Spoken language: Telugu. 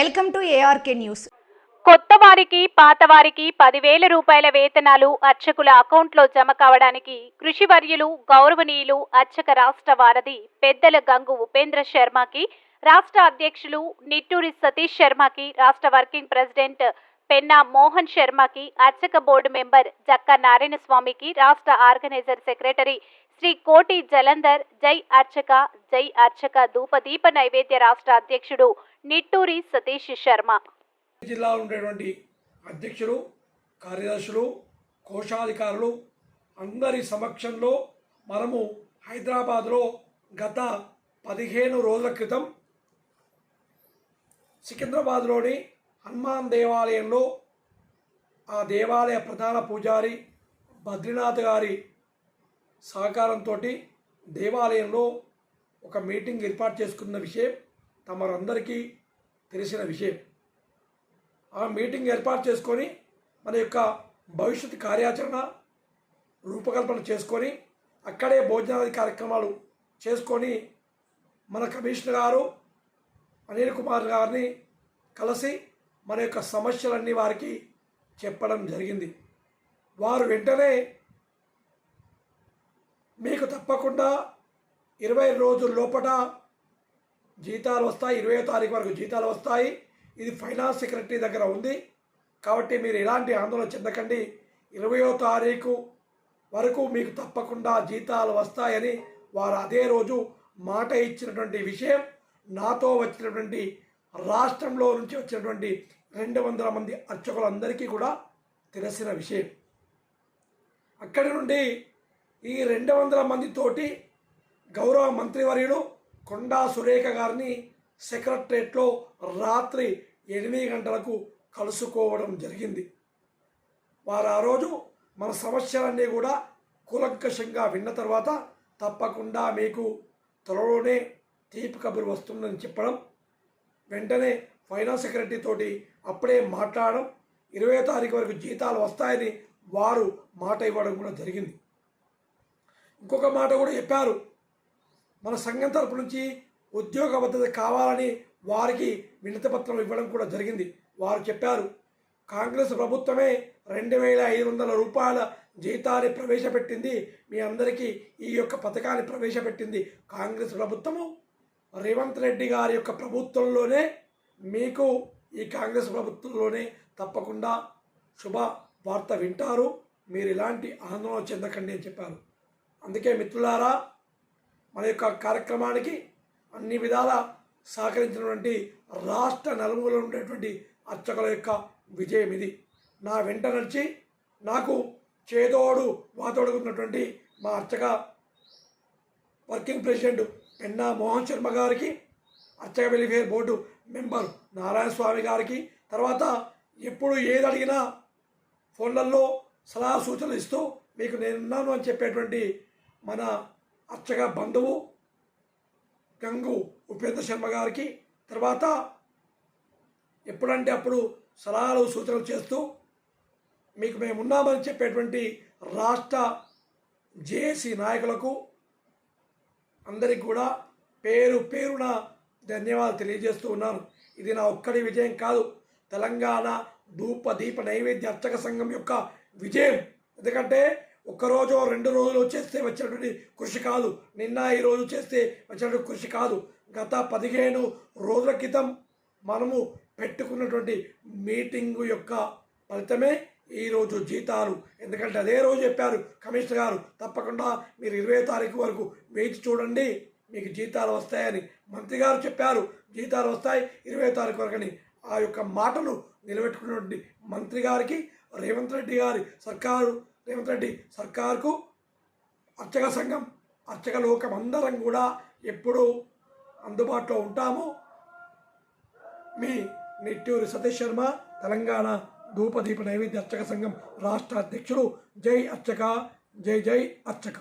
Welcome to ARK news. కొత్త వారికి పాత వారికి 10,000 రూపాయల వేతనాలు అర్చకుల అకౌంట్లో జమ కావడానికి కృషి వర్యులు గౌరవనీయులు అర్చక రాష్ట్ర వారధి పెద్దల గంగు ఉపేంద్ర శర్మకి, రాష్ట్ర అధ్యక్షులు నిట్టూరి సతీష్ శర్మకి, రాష్ట్ర వర్కింగ్ ప్రెసిడెంట్ పెన్నా మోహన్ శర్మకి, అర్చక బోర్డు మెంబర్ జక్క నారాయణ స్వామికి, రాష్ట్ర ఆర్గనైజర్ సెక్రటరీ శ్రీ కోటి జలంధర్, జై అర్చక ధూపదీప నైవేద్య రాష్ట్ర అధ్యక్షుడు నిట్టూరి సతీష్ శర్మ, జిల్లాలో ఉండేటువంటి అధ్యక్షులు, కార్యదర్శులు, కోశాధికారులు అందరి సమక్షంలో మనము హైదరాబాద్లో గత 15 రోజుల క్రితం సికింద్రాబాద్లోని హనుమాన్ దేవాలయంలో ఆ దేవాలయ ప్రధాన పూజారి బద్రీనాథ్ గారి సహకారంతో దేవాలయంలో ఒక మీటింగ్ ఏర్పాటు చేసుకున్న విషయం తమరందరికీ తెలిసిన విషయం. ఆ మీటింగ్ ఏర్పాటు చేసుకొని మన యొక్క భవిష్యత్ కార్యాచరణ రూపకల్పన చేసుకొని అక్కడే భోజనాది కార్యక్రమాలు చేసుకొని మన కమిషనర్ గారు అనిల్ కుమార్ గారిని కలిసి మన యొక్క సమస్యలన్నీ వారికి చెప్పడం జరిగింది. వారు వెంటనే మీకు తప్పకుండా 20 రోజుల లోపల జీతాలు వస్తాయి, 20వ తారీఖు వరకు జీతాలు వస్తాయి, ఇది ఫైనాన్స్ సెక్రటరీ దగ్గర ఉంది కాబట్టి మీరు ఎలాంటి ఆందోళన చెందకండి, 20వ తారీఖు వరకు మీకు తప్పకుండా జీతాలు వస్తాయని వారు అదే రోజు మాట ఇచ్చినటువంటి విషయం నాతో వచ్చినటువంటి రాష్ట్రంలో నుంచి వచ్చినటువంటి 200 మంది అర్చకులందరికీ కూడా తెలిసిన విషయం. అక్కడి నుండి ఈ 200 మందితోటి గౌరవ మంత్రివర్యులు కొండా సురేఖ గారిని సెక్రటరేట్లో రాత్రి 8 గంటలకు కలుసుకోవడం జరిగింది. వారు ఆ రోజు మన సమస్యలన్నీ కూడా కూలంకషంగా విన్న తర్వాత తప్పకుండా మీకు త్వరలోనే తీపి కబురు వస్తుందని చెప్పడం, వెంటనే ఫైనాన్స్ సెక్రటరీ తోటి అప్పుడే మాట్లాడడం, 20వ తారీఖు వరకు జీతాలు వస్తాయని వారు మాట ఇవ్వడం కూడా జరిగింది. ఇంకొక మాట కూడా చెప్పారు, మన సంఘం తరపు నుంచి ఉద్యోగ భద్రత కావాలని వారికి వినతిపత్రం ఇవ్వడం కూడా జరిగింది. వారు చెప్పారు, కాంగ్రెస్ ప్రభుత్వమే 2,500 రూపాయల జీతాన్ని ప్రవేశపెట్టింది, మీ అందరికీ ఈ యొక్క పథకాన్ని ప్రవేశపెట్టింది కాంగ్రెస్ ప్రభుత్వము. రేవంత్ రెడ్డి గారి యొక్క ప్రభుత్వంలోనే మీకు ఈ కాంగ్రెస్ ప్రభుత్వంలోనే తప్పకుండా శుభ వార్త వింటారు, మీరు ఇలాంటి ఆందోళన చెందకండి అని చెప్పారు. అందుకే మిత్రులారా, మన యొక్క కార్యక్రమానికి అన్ని విధాల సహకరించినటువంటి రాష్ట్ర నలుమూలలో ఉండేటువంటి అర్చకుల యొక్క విజయం ఇది. నా వెంట నడిచి నాకు చేదోడు వాతోడుకున్నటువంటి మా అర్చక వర్కింగ్ ప్రెసిడెంట్ పెన్నా మోహన్ శర్మ గారికి, అర్చక వెల్ఫేర్ బోర్డు మెంబర్ నారాయణ స్వామి గారికి, తర్వాత ఎప్పుడు ఏది అడిగినా ఫోన్లలో సలహా సూచనలు ఇస్తూ మీకు నేనున్నాను అని చెప్పేటువంటి మన అర్చక బంధువు గంగు ఉపేంద్ర శర్మ గారికి, తర్వాత ఎప్పుడంటే అప్పుడు సలహాలు సూచనలు చేస్తూ మీకు మేమున్నామని చెప్పేటువంటి రాష్ట్ర జేఏసీ నాయకులకు అందరికి కూడా పేరు పేరున ధన్యవాదాలు తెలియజేస్తూ ఉన్నాను. ఇది నా ఒక్కడి విజయం కాదు, తెలంగాణ ధూపదీప నైవేద్య అర్చక సంఘం యొక్క విజయం. ఎందుకంటే ఒక్కరోజు 2 రోజులు చేస్తే వచ్చినటువంటి కృషి కాదు, నిన్న ఈ రోజు చేస్తే వచ్చినటువంటి కృషి కాదు. గత 15 రోజుల క్రితం మనము పెట్టుకున్నటువంటి మీటింగు యొక్క ఫలితమే ఈరోజు జీతాలు. ఎందుకంటే అదే రోజు చెప్పారు కమిషనర్ గారు, తప్పకుండా మీరు 20వ తారీఖు వరకు వేచి చూడండి, మీకు జీతాలు వస్తాయని. మంత్రి గారు చెప్పారు జీతాలు వస్తాయి 20వ తారీఖు వరకు అని. ఆ యొక్క మాటలు నిలబెట్టుకున్నటువంటి మంత్రి గారికి, రేవంత్ రెడ్డి సర్కారుకు, అర్చక సంఘం, అర్చక లోకం అందరం కూడా ఎప్పుడూ అందుబాటులో ఉంటాము. మీ నిట్టూరి సతీష్ శర్మ, తెలంగాణ ధూపదీప నైవేద్య అర్చక సంఘం రాష్ట్ర అధ్యక్షుడు. జై అర్చక, జై అర్చక.